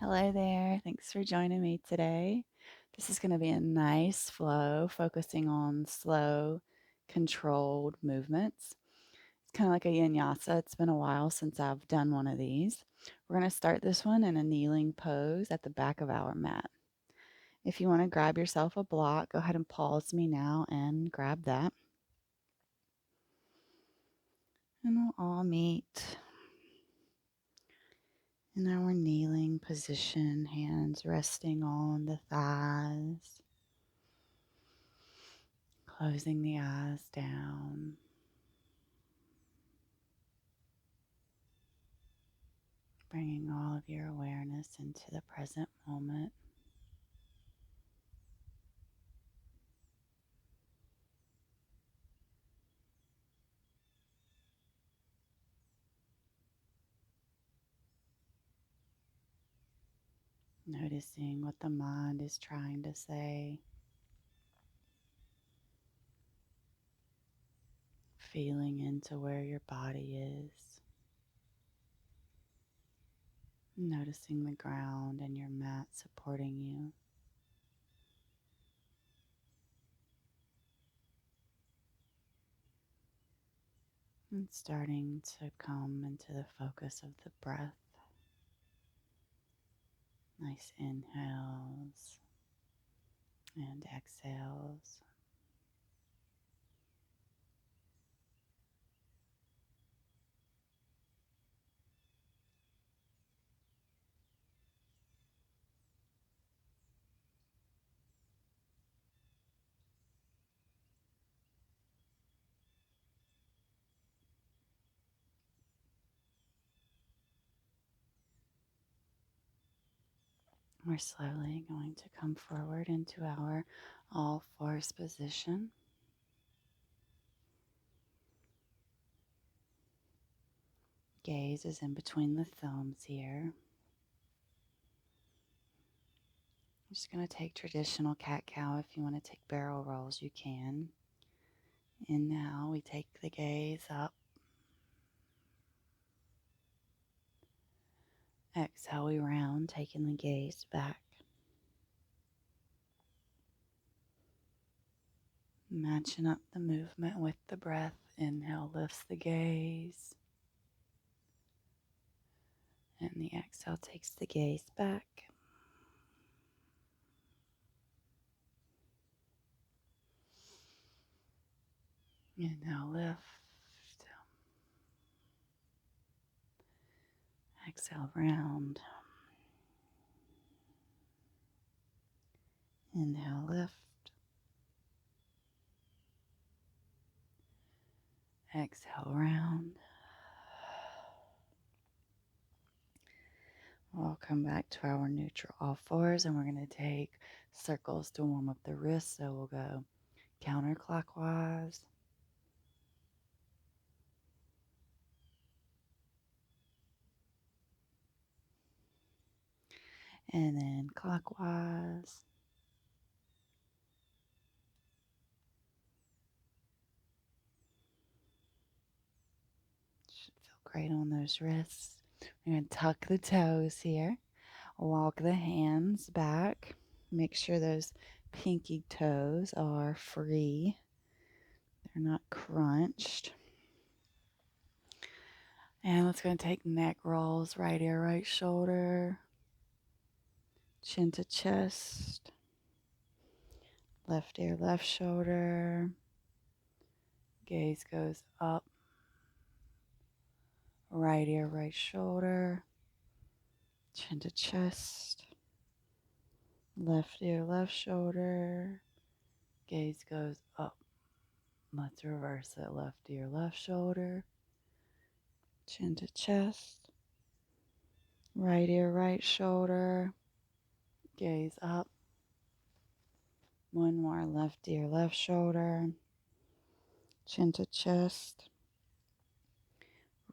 Hello there. Thanks for joining me today. This is going to be a nice flow, focusing on slow, controlled movements. It's kind of like a Yinyasa. It's been a while since I've done one of these. We're going to start this one in a kneeling pose at the back of our mat. If you want to grab yourself a block, go ahead and pause me now and grab that. And we'll all meet in our kneeling position, hands resting on the thighs. Closing the eyes down. Bringing all of your awareness into the present moment. Noticing what the mind is trying to say. Feeling into where your body is. Noticing the ground and your mat supporting you. And starting to come into the focus of the breath. Nice inhales and exhales. We're slowly going to come forward into our all fours position. Gaze is in between the thumbs here. I'm just going to take traditional cat-cow. If you want to take barrel rolls, you can. And now we take the gaze up. Exhale, we round, taking the gaze back. Matching up the movement with the breath. Inhale lifts the gaze. And the exhale takes the gaze back. Inhale, lift. Exhale, round. Inhale, lift. Exhale, round. We'll come back to our neutral all fours, and we're going to take circles to warm up the wrists. So we'll go counterclockwise. And then clockwise. Should feel great on those wrists. We're going to tuck the toes here. Walk the hands back. Make sure those pinky toes are free. They're not crunched. And let's go and take neck rolls. Right ear, right shoulder. Chin to chest. Left ear, left shoulder. Gaze goes up. Right ear, right shoulder. Chin to chest. Left ear, left shoulder. Gaze goes up. Let's reverse it. Left ear, left shoulder. Chin to chest. Right ear, right shoulder. Gaze up. One more. Left ear, left shoulder. Chin to chest.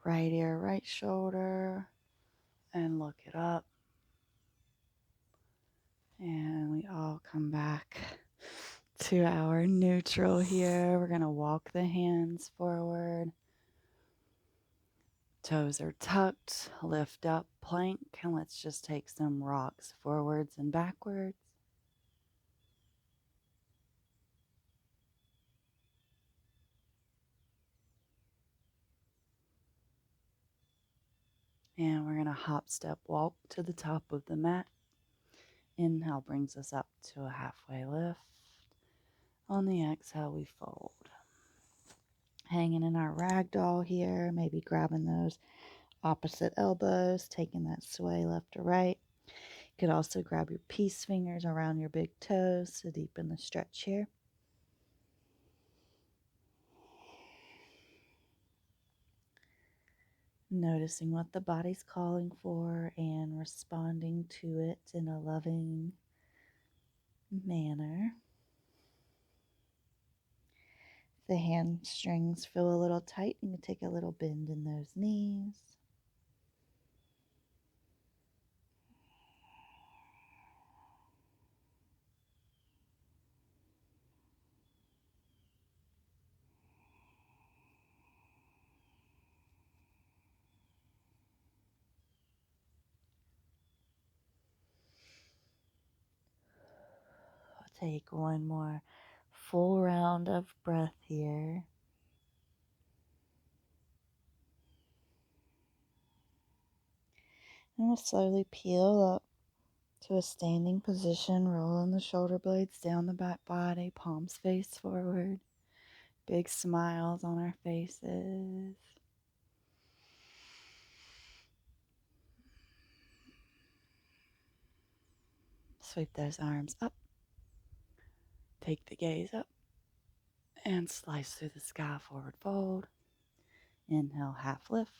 Right ear, right shoulder. And look it up. And we all come back to our neutral here. We're going to walk the hands forward. Toes are tucked, lift up, plank, and let's just take some rocks forwards and backwards. And we're going to hop, step, walk to the top of the mat. Inhale brings us up to a halfway lift. On the exhale, we fold. Hanging in our ragdoll here, maybe grabbing those opposite elbows, taking that sway left to right. You could also grab your peace fingers around your big toes to deepen the stretch here. Noticing what the body's calling for and responding to it in a loving manner. If the hamstrings feel a little tight, you can take a little bend in those knees. I'll take one more full round of breath here. And we'll slowly peel up to a standing position, rolling the shoulder blades down the back body, palms face forward, big smiles on our faces. Sweep those arms up, take the gaze up, and slice through the sky, forward fold. Inhale, half lift.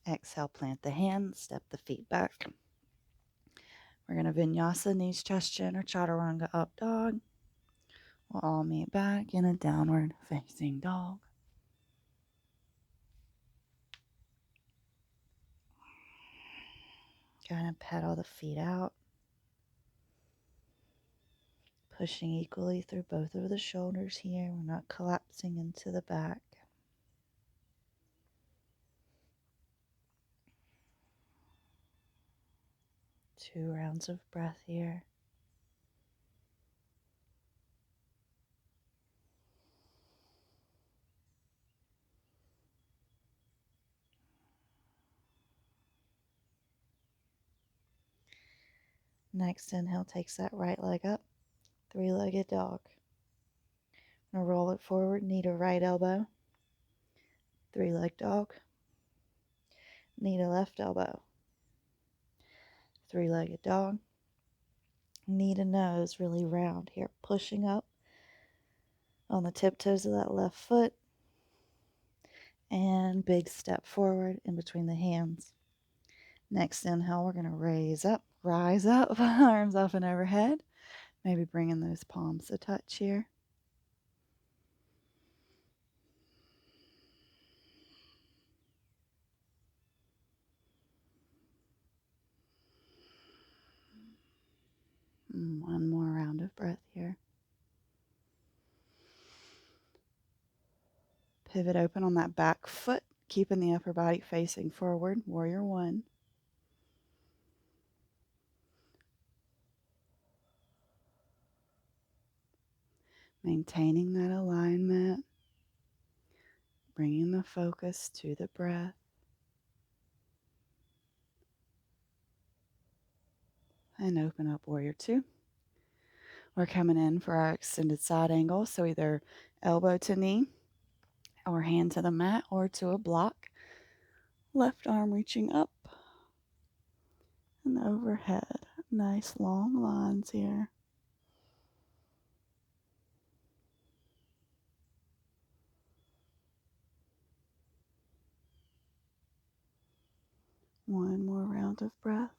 Exhale, plant the hands, step the feet back. We're going to Vinyasa, knees, chest, chin, or chaturanga, up dog. We'll all meet back in a downward facing dog. Go ahead and pedal the feet out. Pushing equally through both of the shoulders here. We're not collapsing into the back. Two rounds of breath here. Next inhale takes that right leg up. Three-legged dog. I'm going to roll it forward, knee to right elbow. Three-leg dog. Knee to left elbow. Three-legged dog. Knee to nose, really round here. Pushing up on the tiptoes of that left foot. And big step forward in between the hands. Next inhale, we're going to rise up, arms up and overhead. Maybe bringing those palms to touch here. One more round of breath here. Pivot open on that back foot, keeping the upper body facing forward. Warrior one. Maintaining that alignment, bringing the focus to the breath. And open up warrior two. We're coming in for our extended side angle, so either elbow to knee, or hand to the mat, or to a block. Left arm reaching up and overhead. Nice long lines here. One more round of breath.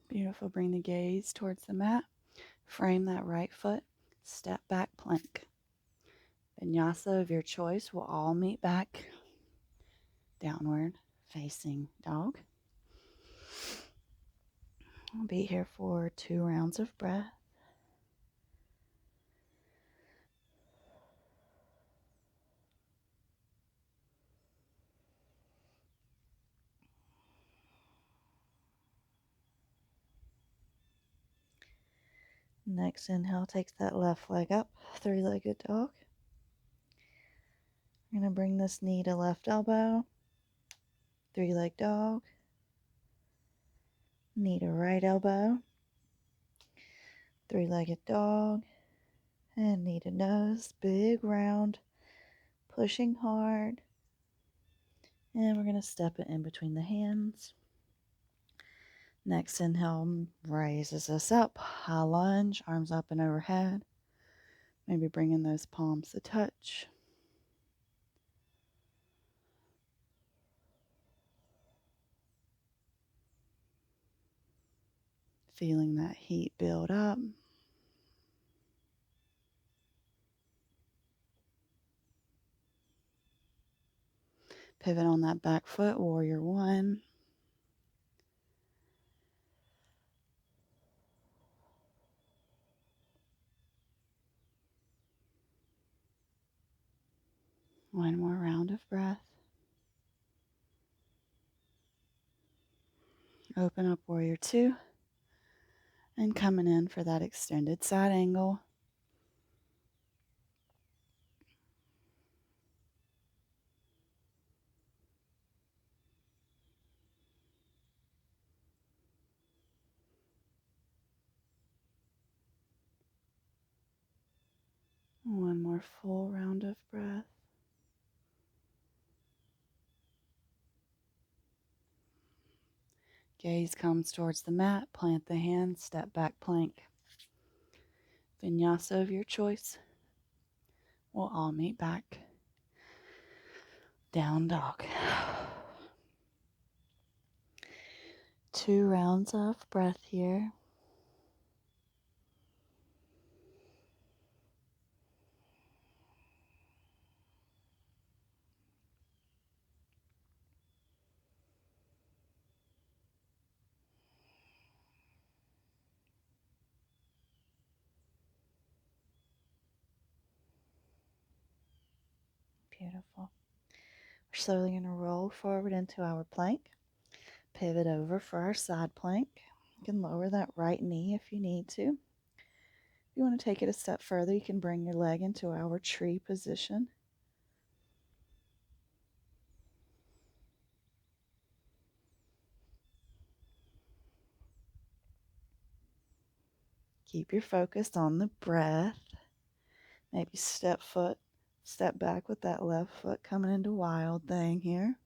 Beautiful. Bring the gaze towards the mat. Frame that right foot. Step back plank. Vinyasa of your choice will all meet back. Downward facing dog. I'll be here for 2 rounds of breath. Next inhale takes that left leg up, three-legged dog. We're going to bring this knee to left elbow, three-leg dog, knee to right elbow, three-legged dog, and knee to nose, big round, pushing hard. And we're going to step it in between the hands. Next inhale raises us up, high lunge, arms up and overhead. Maybe bringing those palms to touch. Feeling that heat build up. Pivot on that back foot, warrior one. One more round of breath. Open up warrior two. And coming in for that extended side angle. One more full round of breath. Gaze comes towards the mat. Plant the hands. Step back plank. Vinyasa of your choice. We'll all meet back. Down dog. 2 rounds of breath here. Beautiful. We're slowly going to roll forward into our plank. Pivot over for our side plank. You can lower that right knee if you need to. If you want to take it a step further, you can bring your leg into our tree position. Keep your focus on the breath. Maybe step back with that left foot coming into wild thing here.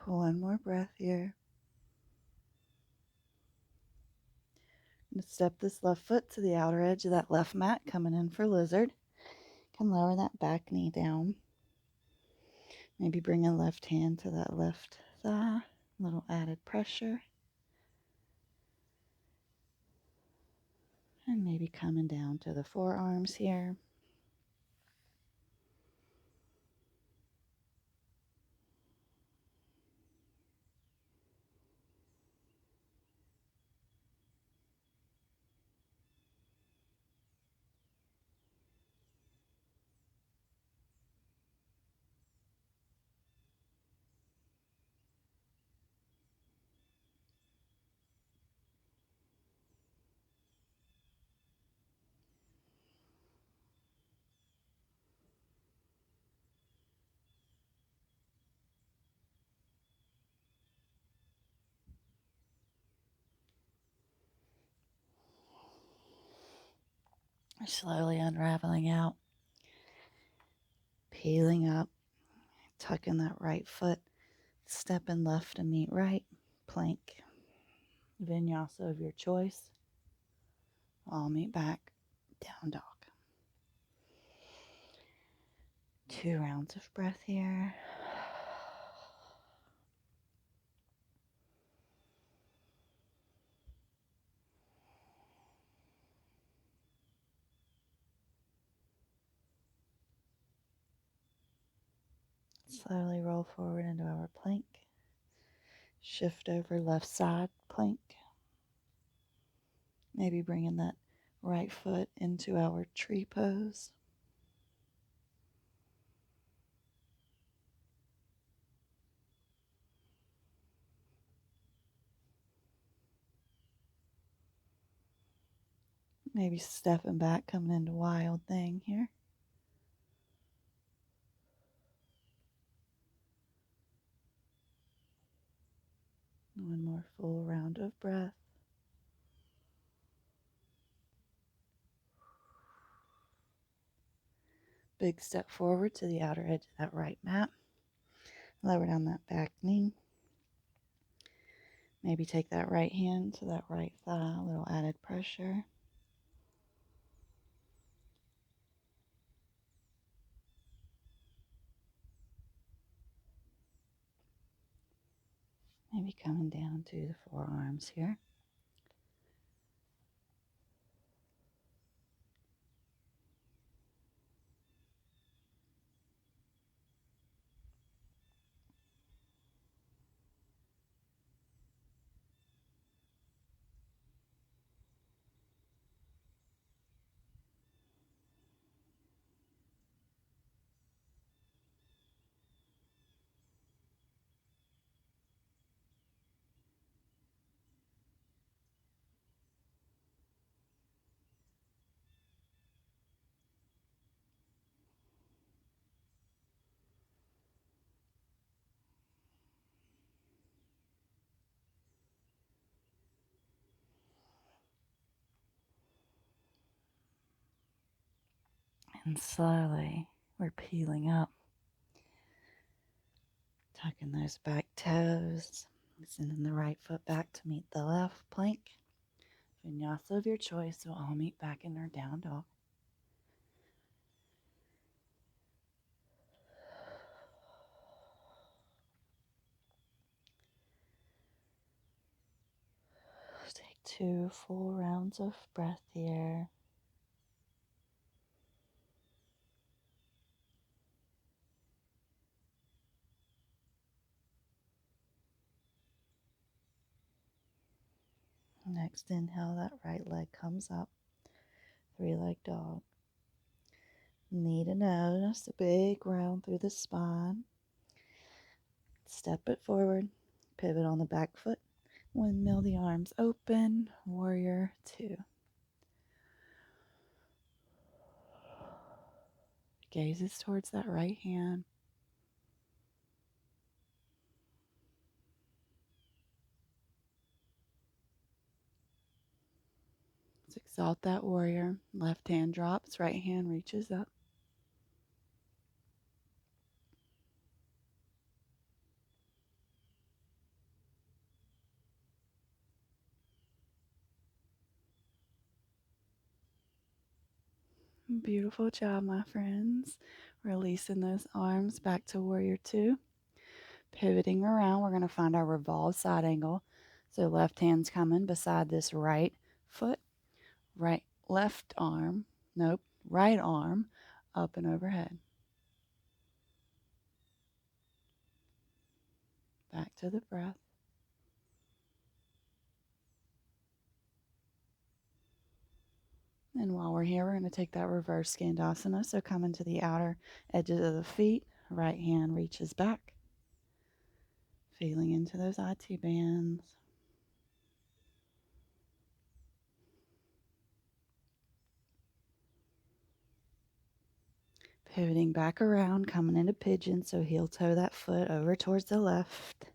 One more breath here. I'm going to step this left foot to the outer edge of that left mat, coming in for lizard. Can lower that back knee down. Maybe bring a left hand to that left thigh. A little added pressure. And maybe coming down to the forearms here. Slowly unraveling out. Peeling up. Tucking that right foot. Stepping left to meet right. Plank. Vinyasa of your choice. I'll meet back. Down dog. 2 rounds of breath here. Slowly roll forward into our plank. Shift over left side plank. Maybe bringing that right foot into our tree pose. Maybe stepping back, coming into wild thing here. One more full round of breath. Big step forward to the outer edge of that right mat. Lower down that back knee. Maybe take that right hand to that right thigh, a little added pressure. Maybe coming down to the forearms here. And slowly we're peeling up, tucking those back toes, sending the right foot back to meet the left plank. Vinyasa of your choice, we'll all meet back in our down dog. Take 2 full rounds of breath here. Next inhale, that right leg comes up. 3-leg dog. Knee to nose, a big round through the spine. Step it forward, pivot on the back foot. Windmill the arms open, warrior 2. Gazes towards that right hand. Let's exalt that warrior. Left hand drops, right hand reaches up. Beautiful job, my friends. Releasing those arms back to warrior 2. Pivoting around, we're going to find our revolved side angle. So left hand's coming beside this right foot. Left arm, nope, right arm up and overhead. Back to the breath. And while we're here, we're going to take that reverse Skandasana. So coming to the outer edges of the feet, right hand reaches back. Feeling into those IT bands. Pivoting back around, coming into pigeon. So heel toe that foot over towards the left.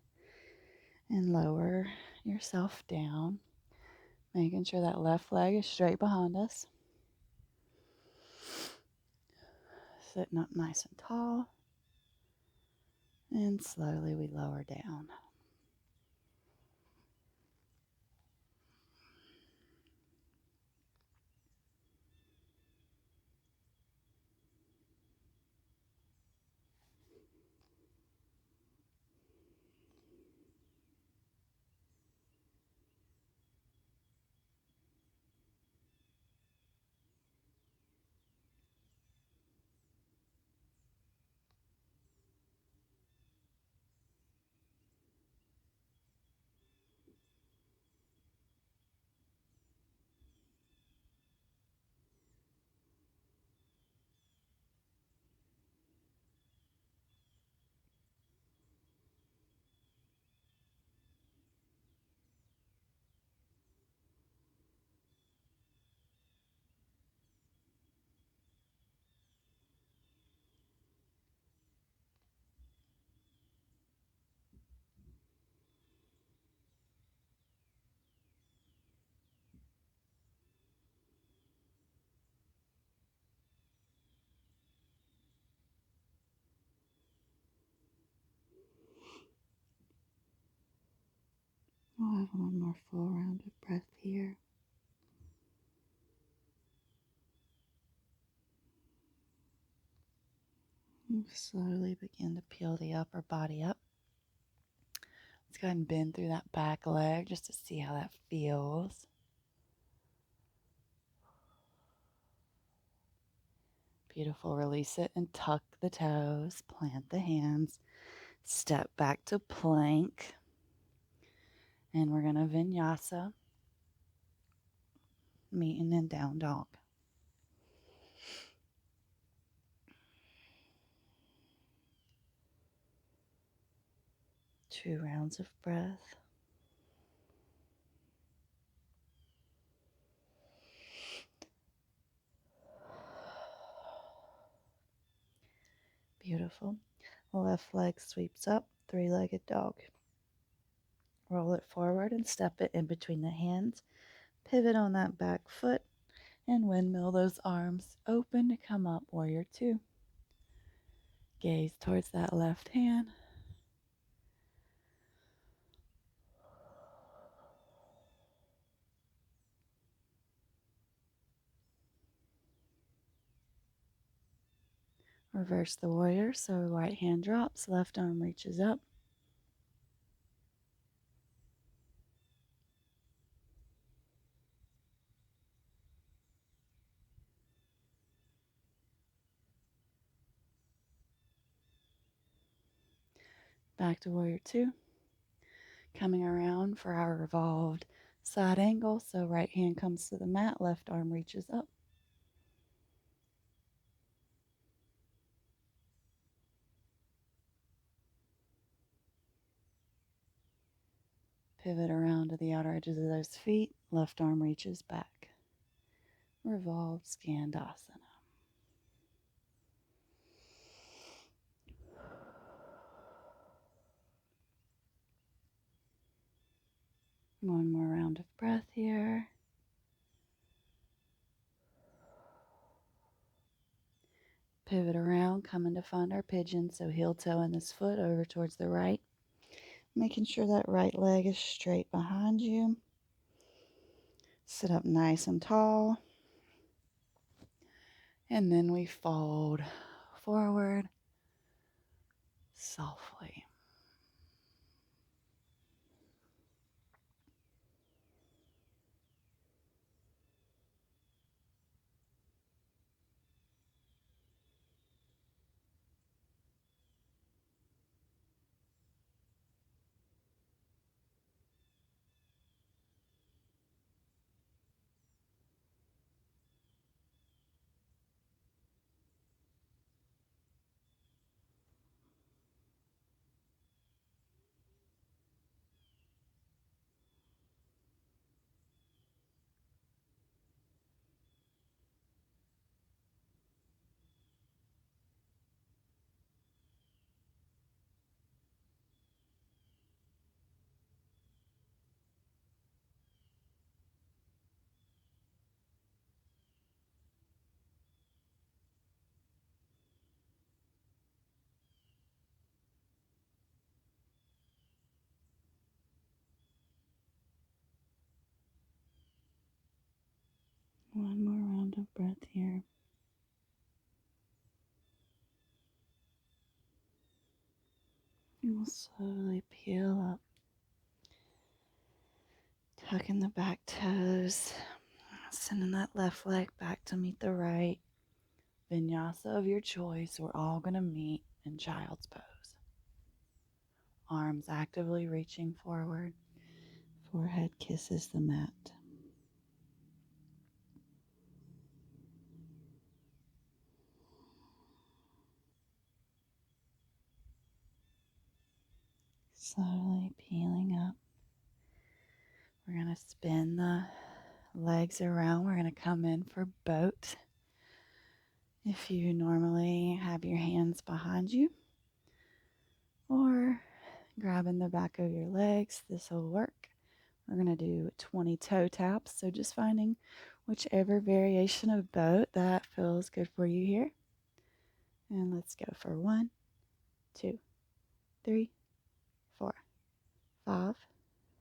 And lower yourself down. Making sure that left leg is straight behind us. Sitting up nice and tall. And slowly we lower down. Have one more full round of breath here. And slowly begin to peel the upper body up. Let's go ahead and bend through that back leg just to see how that feels. Beautiful. Release it and tuck the toes, plant the hands, step back to plank. And we're going to vinyasa, meeting in down dog. Two rounds of breath. Beautiful. Left leg sweeps up, three-legged dog. Roll it forward and step it in between the hands. Pivot on that back foot and windmill those arms open to come up, warrior two. Gaze towards that left hand. Reverse the warrior, so right hand drops, left arm reaches up. Back to warrior two. Coming around for our revolved side angle, so right hand comes to the mat, left arm reaches up. Pivot around to the outer edges of those feet, left arm reaches back. Revolved Skandasana. One more round of breath here. Pivot around, coming to find our pigeon, so heel toe in this foot over towards the right. Making sure that right leg is straight behind you. Sit up nice and tall. And then we fold forward softly. One more round of breath here. And we'll slowly peel up. Tucking the back toes. Sending that left leg back to meet the right. Vinyasa of your choice. We're all going to meet in child's pose. Arms actively reaching forward. Forehead kisses the mat. Slowly peeling up. We're going to spin the legs around. We're going to come in for boat. If you normally have your hands behind you or grabbing the back of your legs, this will work. We're going to do 20 toe taps. So just finding whichever variation of boat that feels good for you here. And let's go for 1, 2, 3, 4, 5,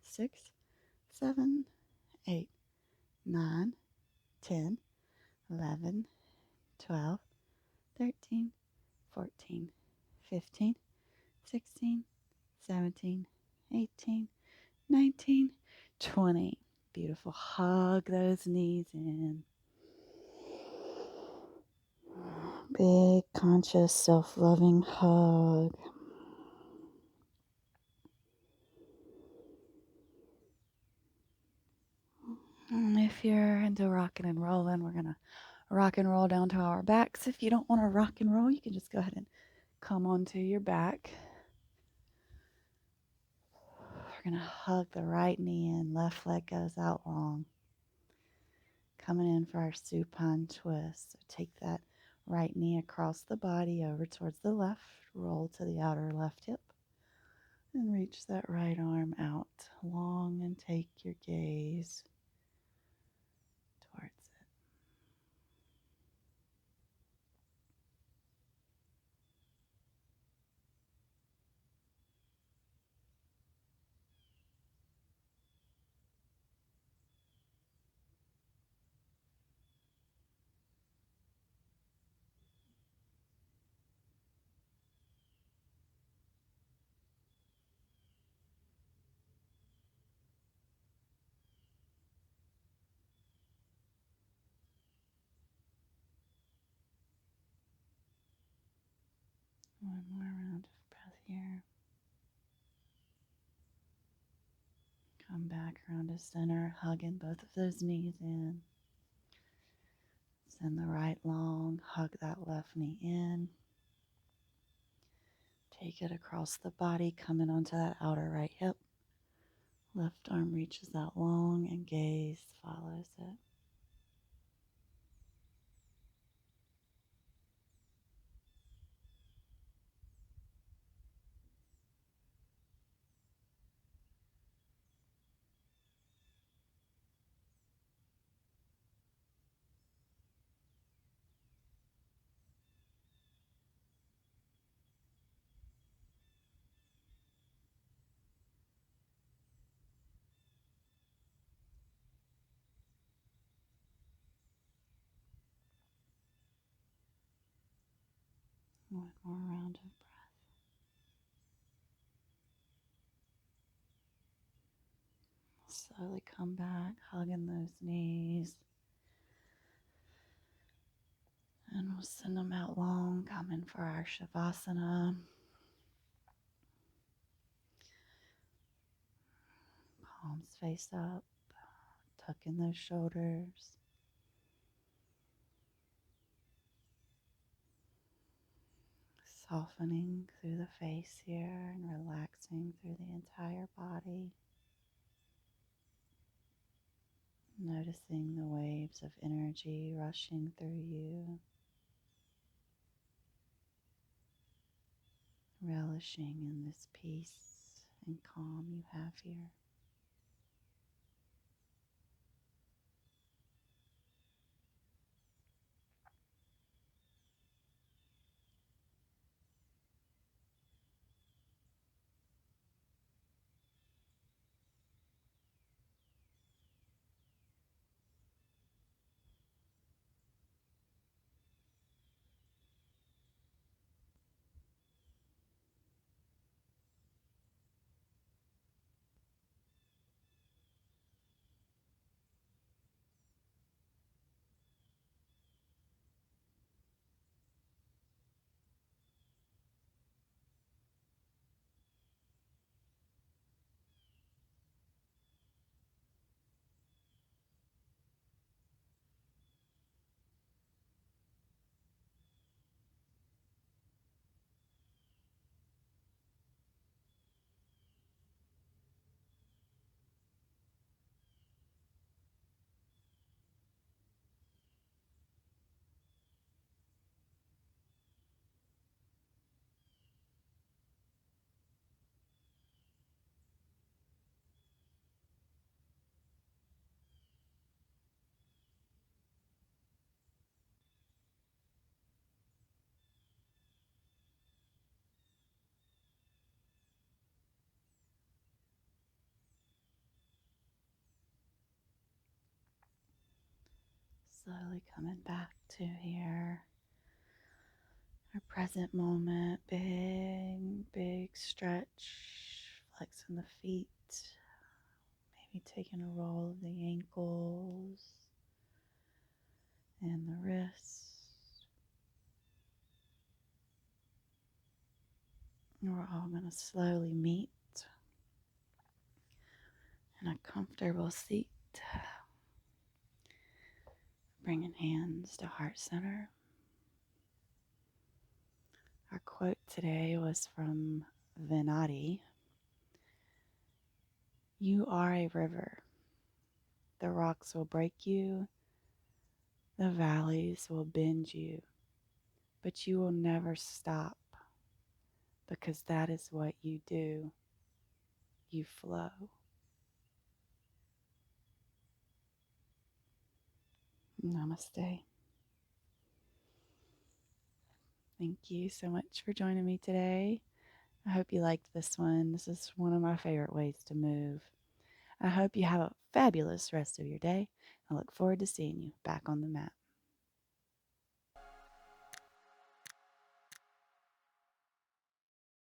6, 7, 8, 9, 10, 11, 12, 13, 14, 15, 16, 17, 18, 19, 20. Beautiful. Hug those knees in. Big, conscious, self loving hug. If you're into rocking and rolling, we're going to rock and roll down to our backs. If you don't want to rock and roll, you can just go ahead and come onto your back. We're going to hug the right knee in, left leg goes out long. Coming in for our supine twist. So take that right knee across the body over towards the left. Roll to the outer left hip. And reach that right arm out long and take your gaze towards it. One more round of breath here. Come back around to center, hugging both of those knees in. Send the right long, hug that left knee in. Take it across the body, coming onto that outer right hip. Left arm reaches out long and gaze follows it. One more round of breath. Slowly come back, hugging those knees. And we'll send them out long, coming for our Shavasana. Palms face up, tuck in those shoulders. Softening through the face here and relaxing through the entire body. Noticing the waves of energy rushing through you. Relishing in this peace and calm you have here. Slowly coming back to here, our present moment. Big, big stretch, flexing the feet, maybe taking a roll of the ankles and the wrists. And we're all going to slowly meet in a comfortable seat, bringing hands to heart center. Our quote today was from Venati. You are a river. The rocks will break you, the valleys will bend you, but you will never stop because that is what you do. You flow. Namaste. Thank you so much for joining me today. I hope you liked this one. This is one of my favorite ways to move. I hope you have a fabulous rest of your day. I look forward to seeing you back on the mat.